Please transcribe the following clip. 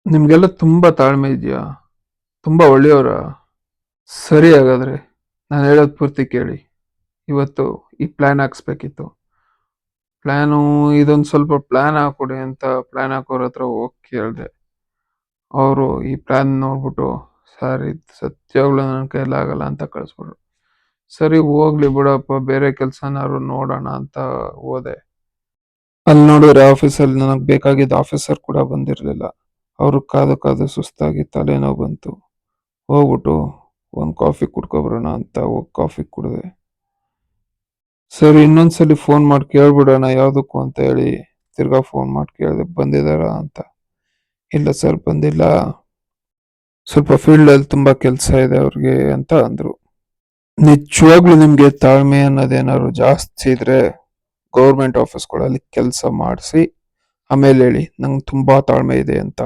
ನಿಮ್ಗೆಲ್ಲ ತುಂಬಾ ತಾಳ್ಮೆ ಇದೆಯಾ? ತುಂಬಾ ಒಳ್ಳೆಯವರಾ? ಸರಿ ಹಾಗಾದ್ರೆ. ನಾನು ಹೇಳೋದು ಪೂರ್ತಿ ಕೇಳಿ. ಇವತ್ತು ಈ ಪ್ಲಾನ್ ಹಾಕ್ಸ್ಬೇಕಿತ್ತು. ಪ್ಲಾನು ಇದೊಂದು ಸ್ವಲ್ಪ ಪ್ಲಾನ್ ಹಾಕ್ಕೊಡಿ ಅಂತ ಪ್ಲಾನ್ ಹಾಕೋರ ಹತ್ರ ಹೋಗಿ ಕೇಳಿದೆ. ಅವರು ಈ ಪ್ಲಾನ್ ನೋಡ್ಬಿಟ್ಟು, ಸರ್ ಇದು ಸತ್ಯವಾಗ್ಲೂ ನನ್ನ ಕೈಲಾಗಲ್ಲ ಅಂತ ಕಳಿಸ್ಬಿಟ್ರು. ಸರಿ ಹೋಗ್ಲಿ ಬಿಡಪ್ಪ, ಬೇರೆ ಕೆಲ್ಸನಾದ್ರು ನೋಡೋಣ ಅಂತ ಹೋದೆ. ಅಲ್ಲಿ ನೋಡಿದ್ರೆ ಆಫೀಸಲ್ಲಿ ನನಗೆ ಬೇಕಾಗಿದ್ದ ಆಫೀಸರ್ ಕೂಡ ಬಂದಿರಲಿಲ್ಲ. ಅವರು ಕಾದು ಕಾದು ಸುಸ್ತಾಗಿ ತಲೆನೋವು ಬಂತು. ಹೋಗ್ಬಿಟ್ಟು ಒಂದು ಕಾಫಿ ಕುಡ್ಕೊಬರೋಣ ಅಂತ ಹೋಗಿ ಕಾಫಿ ಕುಡಿದೆ. ಸರಿ ಇನ್ನೊಂದ್ಸಲಿ ಫೋನ್ ಮಾಡಿ ಕೇಳ್ಬಿಡೋಣ ಯಾವುದಕ್ಕೂ ಅಂತ ಹೇಳಿ ತಿರ್ಗಾ ಫೋನ್ ಮಾಡಿ ಕೇಳಿದೆ, ಬಂದಿದ್ದಾರಾ ಅಂತ. ಇಲ್ಲ ಸರ್ ಬಂದಿಲ್ಲ, ಸ್ವಲ್ಪ ಫೀಲ್ಡಲ್ಲಿ ತುಂಬಾ ಕೆಲಸ ಇದೆ ಅವ್ರಿಗೆ ಅಂತ ಅಂದ್ರು. ನಿಜವಾಗ್ಲೂ ನಿಮ್ಗೆ ತಾಳ್ಮೆ ಅನ್ನೋದೇನಾದ್ರು ಜಾಸ್ತಿ ಇದ್ರೆ ಗೌರ್ಮೆಂಟ್ ಆಫೀಸ್ಗಳಲ್ಲಿ ಕೆಲಸ ಮಾಡಿಸಿ ಆಮೇಲೆ ಹೇಳಿ ನಂಗೆ ತುಂಬಾ ತಾಳ್ಮೆ ಇದೆ ಅಂತ.